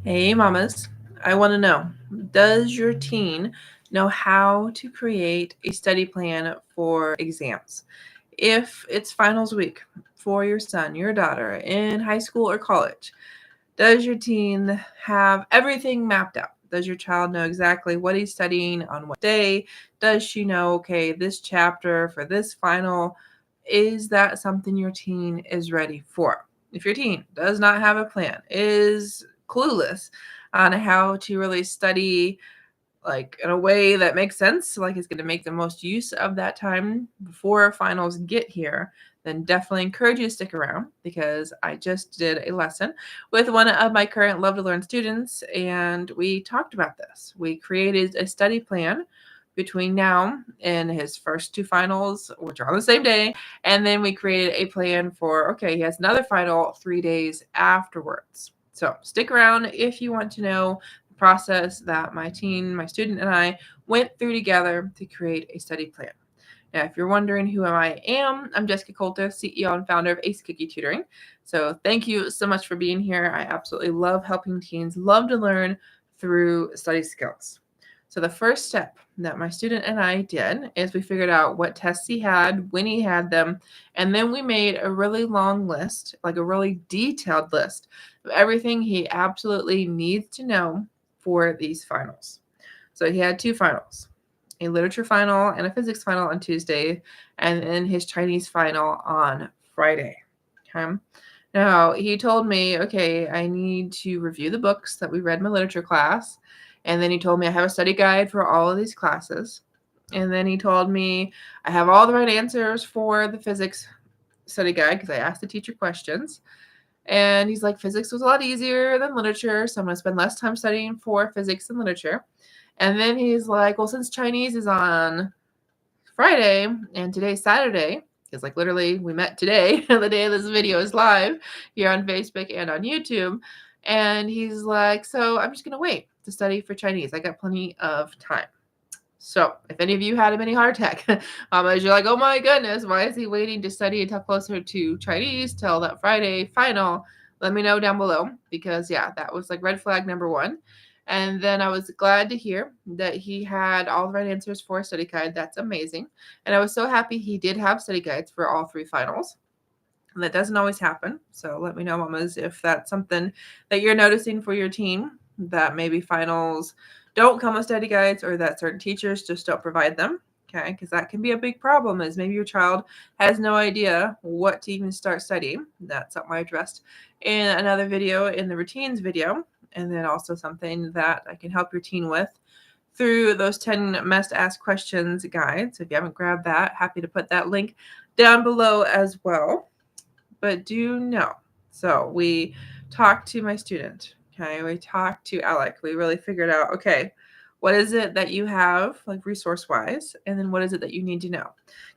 Hey, mamas. I want to know, does your teen know how to create a study plan for exams? If it's finals week for your son, your daughter in high school or college, does your teen have everything mapped out? Does your child know exactly what he's studying on what day? Does she know, okay, this chapter for this final, is that something your teen is ready for? If your teen does not have a plan, is clueless on how to really study like in a way that makes sense, like is going to make the most use of that time before finals get here, then definitely encourage you to stick around because I just did a lesson with one of my current Love to Learn students and we talked about this. We created a study plan between now and his first two finals, which are on the same day. And then we created a plan for, okay, he has another final 3 days afterwards. So stick around if you want to know process that my teen, my student, and I went through together to create a study plan. Now, if you're wondering who I am, I'm Jessyka Coulter, CEO and founder of Ace Cookie Tutoring. So thank you so much for being here. I absolutely love helping teens love to learn through study skills. So the first step that my student and I did is we figured out what tests he had, when he had them, and then we made a really long list, like a really detailed list of everything he absolutely needs to know for these finals. So he had two finals, a literature final and a physics final on Tuesday, and then his Chinese final on Friday. Okay. Now he told me, okay, I need to review the books that we read in my literature class. And then he told me I have a study guide for all of these classes. And then he told me I have all the right answers for the physics study guide because I asked the teacher questions. And he's like, physics was a lot easier than literature, so I'm going to spend less time studying for physics and literature. And then he's like, well, since Chinese is on Friday and today's Saturday, because like literally we met today, the day this video is live here on Facebook and on YouTube. And he's like, so I'm just going to wait to study for Chinese. I got plenty of time. So if any of you had a mini heart attack, as you're like, oh my goodness, why is he waiting to study until closer to Chinese till that Friday final? Let me know down below because yeah, that was like red flag number one. And then I was glad to hear that he had all the right answers for a study guide. That's amazing. And I was so happy he did have study guides for all three finals. And that doesn't always happen. So let me know, mamas, if that's something that you're noticing for your team, that maybe finals don't come with study guides or that certain teachers just don't provide them. Okay, because that can be a big problem is maybe your child has no idea what to even start studying. That's something I addressed in another video in the routines video. And then also something that I can help your teen with through those 10 must ask questions guides. So if you haven't grabbed that, happy to put that link down below as well. But do know, so we talked to my student, okay, we talked to Alec, we really figured out, okay, what is it that you have like resource wise, and then what is it that you need to know?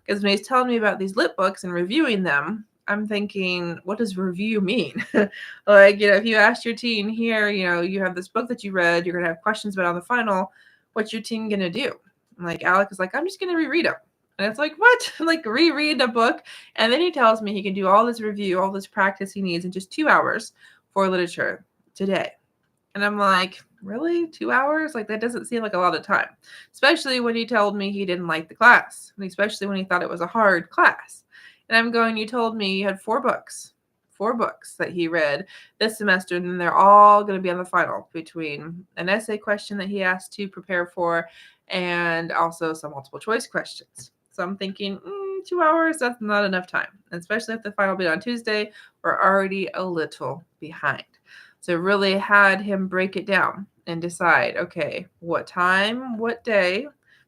Because when he's telling me about these lit books and reviewing them, I'm thinking, what does review mean? Like, if you asked your teen here, you have this book that you read, you're gonna have questions about on the final, what's your teen gonna do? Like Alec is like, I'm just gonna reread them. And it's like, what? Like reread a book. And then he tells me he can do all this review, all this practice he needs in just 2 hours for literature today. And I'm like, really? 2 hours? Like, that doesn't seem like a lot of time, especially when he told me he didn't like the class, and especially when he thought it was a hard class. And I'm going, you told me you had four books that he read this semester, and they're all going to be on the final between an essay question that he asked to prepare for and also some multiple choice questions. So I'm thinking, 2 hours, that's not enough time. And especially if the final will be on Tuesday, we're already a little behind. So really had him break it down and decide, okay, what time, what day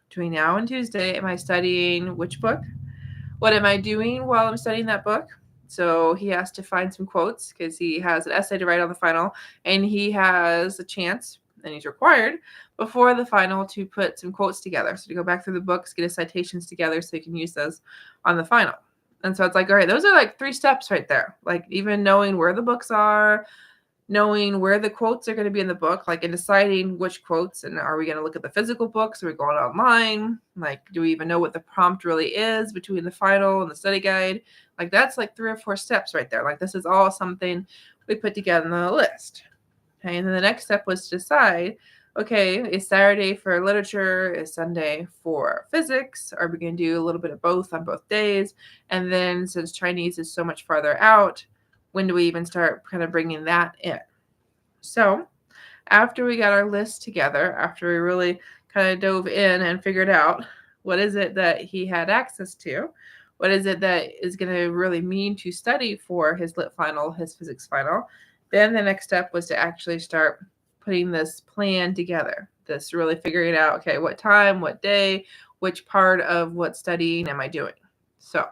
between now and Tuesday am I studying which book? What am I doing while I'm studying that book? So he has to find some quotes because he has an essay to write on the final, and he has a chance, and he's required before the final to put some quotes together. So to go back through the books, get his citations together so he can use those on the final. And so it's like, all right, those are like 3 steps right there. Like even knowing where the books are, knowing where the quotes are going to be in the book, like in deciding which quotes, and are we going to look at the physical books? Are we going online? Like, do we even know what the prompt really is between the final and the study guide? Like that's like 3 or 4 steps right there. Like this is all something we put together on the list. Okay, and then the next step was to decide, okay, is Saturday for literature, is Sunday for physics? Are we going to do a little bit of both on both days? And then since Chinese is so much farther out, when do we even start kind of bringing that in? So after we got our list together, after we really kind of dove in and figured out what is it that he had access to, what is it that is going to really mean to study for his lit final, his physics final, then the next step was to actually start putting this plan together, this really figuring out, okay, what time, what day, which part of what studying am I doing? So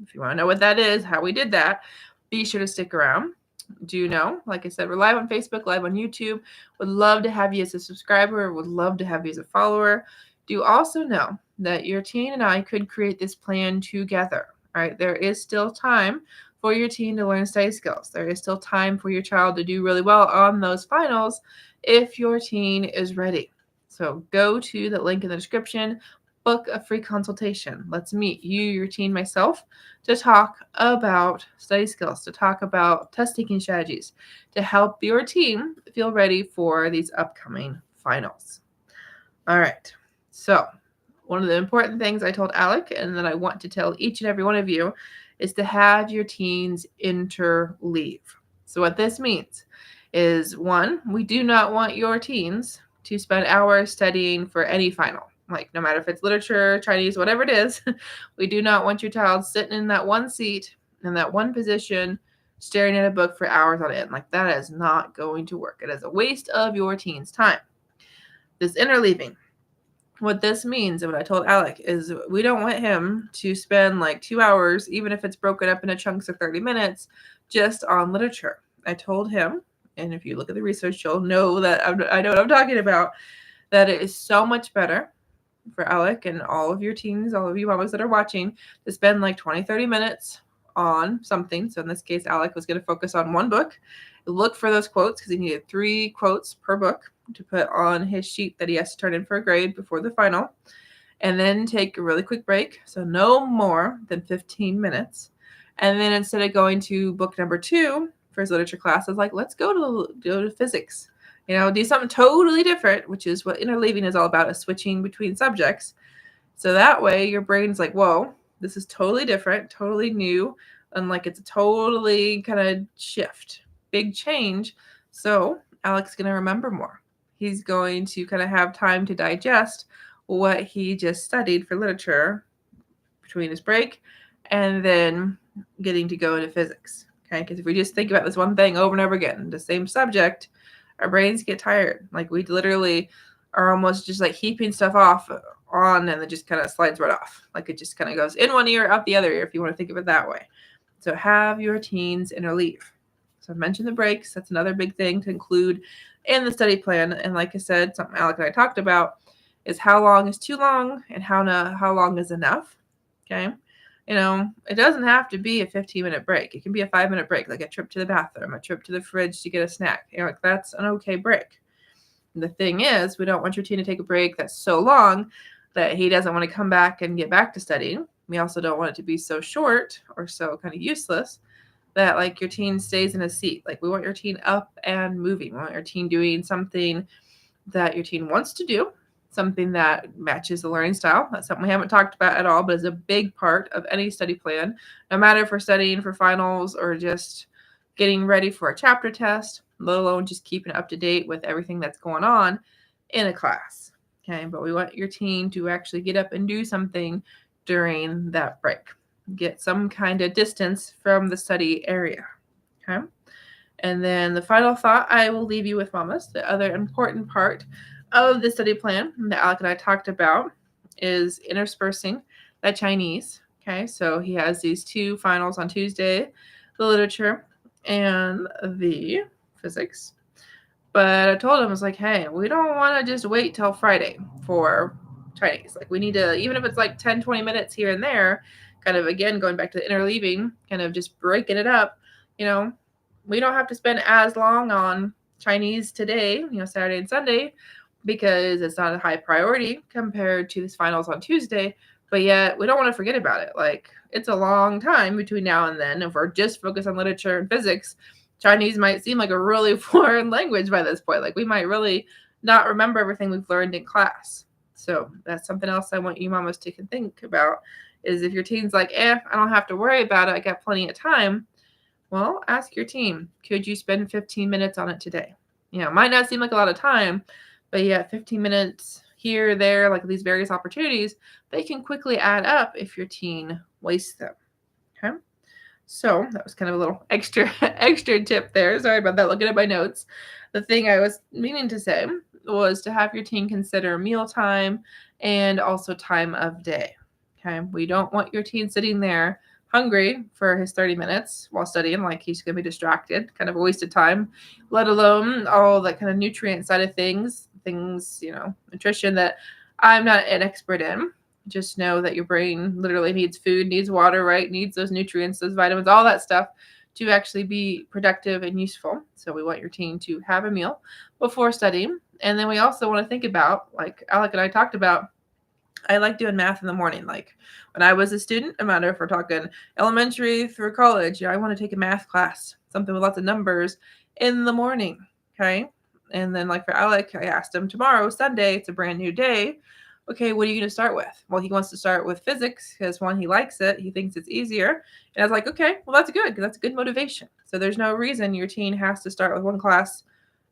if you want to know what that is, how we did that, be sure to stick around. Do you know, like I said, we're live on Facebook, live on YouTube. Would love to have you as a subscriber. Would love to have you as a follower. Do you also know that your teen and I could create this plan together? All right, there is still time for your teen to learn study skills. There is still time for your child to do really well on those finals if your teen is ready. So go to the link in the description, book a free consultation. Let's meet you, your teen, myself, to talk about study skills, to talk about test taking strategies, to help your team feel ready for these upcoming finals. All right. So one of the important things I told Alec, and that I want to tell each and every one of you, is to have your teens interleave. So what this means is, one, we do not want your teens to spend hours studying for any final. Like, no matter if it's literature, Chinese, whatever it is, we do not want your child sitting in that one seat, in that one position, staring at a book for hours on end. Like, that is not going to work. It is a waste of your teen's time. This interleaving, what this means, and what I told Alec, is we don't want him to spend like 2 hours, even if it's broken up into chunks of 30 minutes, just on literature. I told him, and if you look at the research, you'll know that I know what I'm talking about, that it is so much better for Alec and all of your teens, all of you mamas that are watching, to spend like 20, 30 minutes on something. So in this case, Alec was going to focus on one book. Look for those quotes because he needed 3 quotes per book to put on his sheet that he has to turn in for a grade before the final. And then take a really quick break. So no more than 15 minutes. And then instead of going to book number 2 for his literature class, I was like, let's go to physics. Do something totally different, which is what interleaving is all about, is switching between subjects. So that way your brain's like, whoa, this is totally different, totally new, and like it's a totally kind of shift, big change. So Alec's going to remember more. He's going to kind of have time to digest what he just studied for literature between his break and then getting to go into physics. Okay, because if we just think about this one thing over and over again, the same subject, our brains get tired. Like, we literally are almost just like heaping stuff off on, and it just kind of slides right off. Like, it just kind of goes in one ear, out the other ear, if you want to think of it that way. So have your teens interleave. So I mentioned the breaks. That's another big thing to include in the study plan. And like I said, something Alec and I talked about is how long is too long and how long is enough. Okay. It doesn't have to be a 15-minute break. It can be a 5-minute break, like a trip to the bathroom, a trip to the fridge to get a snack. Like, that's an okay break. And the thing is, we don't want your teen to take a break that's so long that he doesn't want to come back and get back to studying. We also don't want it to be so short or so kind of useless that like your teen stays in a seat. Like, we want your teen up and moving. We want your teen doing something that your teen wants to do, something that matches the learning style. That's something we haven't talked about at all, but is a big part of any study plan, no matter if we're studying for finals or just getting ready for a chapter test, let alone just keeping up to date with everything that's going on in a class. Okay, but we want your teen to actually get up and do something during that break. Get some kind of distance from the study area. Okay. And then the final thought I will leave you with, mamas, the other important part of the study plan that Alec and I talked about is interspersing that Chinese. Okay, so he has these 2 finals on Tuesday, the literature and the physics. But I told him, I was like, hey, we don't want to just wait till Friday for Chinese. Like, we need to, even if it's like 10, 20 minutes here and there, kind of, again, going back to the interleaving, kind of just breaking it up, we don't have to spend as long on Chinese today, Saturday and Sunday, because it's not a high priority compared to this finals on Tuesday. But yet we don't want to forget about it. Like, it's a long time between now and then. If we're just focused on literature and physics, Chinese might seem like a really foreign language by this point. Like we might really not remember everything we've learned in class. So that's something else I want you mamas to think about is if your teen's like, I don't have to worry about it. I got plenty of time. Well, ask your teen, could you spend 15 minutes on it today? It might not seem like a lot of time, but yeah, 15 minutes here, there, like these various opportunities, they can quickly add up if your teen wastes them. Okay. So that was kind of a little extra tip there. Sorry about that. Looking at my notes. The thing I was meaning to say was to have your teen consider mealtime and also time of day. Okay. We don't want your teen sitting there hungry for his 30 minutes while studying, like he's going to be distracted, kind of a waste of time, let alone all that kind of nutrient side of things, nutrition that I'm not an expert in. Just know that your brain literally needs food, needs water, right? Needs those nutrients, those vitamins, all that stuff to actually be productive and useful. So we want your teen to have a meal before studying. And then we also want to think about, like Alec and I talked about, I like doing math in the morning. Like when I was a student, no matter if we're talking elementary through college, I want to take a math class, something with lots of numbers in the morning. Okay. And then like for Alec, I asked him tomorrow, Sunday, it's a brand new day. Okay, what are you going to start with? Well, he wants to start with physics because one, he likes it. He thinks it's easier. And I was like, okay, well, that's good because that's good motivation. So there's no reason your teen has to start with one class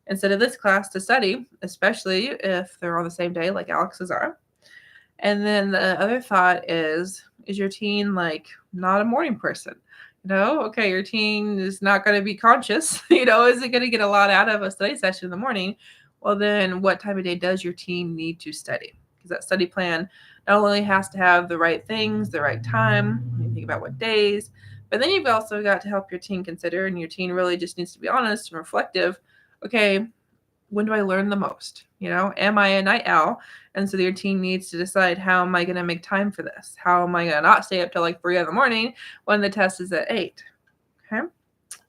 instead of this class to study, especially if they're on the same day like Alex's are. And then the other thought is your teen like not a morning person? Okay, your teen is not going to be conscious. Is it going to get a lot out of a study session in the morning? Well, then what time of day does your teen need to study? Because that study plan not only has to have the right things, the right time, you think about what days, but then you've also got to help your teen consider, and your teen really just needs to be honest and reflective. Okay, when do I learn the most? Am I a night owl? And so your teen needs to decide, how am I going to make time for this? How am I going to not stay up till like 3 a.m. when the test is at 8? Okay.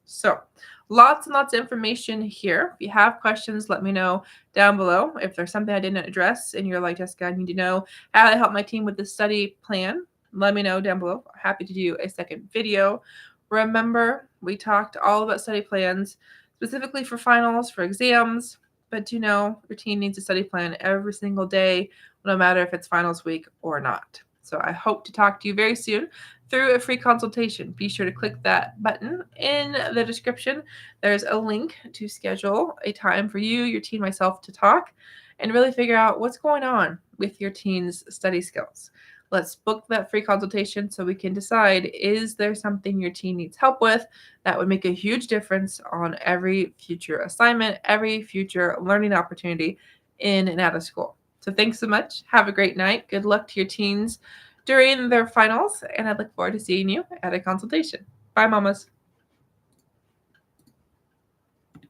So lots and lots of information here. If you have questions, let me know down below. If there's something I didn't address and you're like, Jessyka, I need to know how to help my team with the study plan, let me know down below. Happy to do a second video. Remember, we talked all about study plans, specifically for finals, for exams, but your teen needs a study plan every single day, no matter if it's finals week or not. So I hope to talk to you very soon through a free consultation. Be sure to click that button in the description. There's a link to schedule a time for you, your teen, myself to talk and really figure out what's going on with your teen's study skills. Let's book that free consultation so we can decide, is there something your teen needs help with that would make a huge difference on every future assignment, every future learning opportunity in and out of school. So thanks so much. Have a great night. Good luck to your teens during their finals, and I look forward to seeing you at a consultation. Bye, mamas.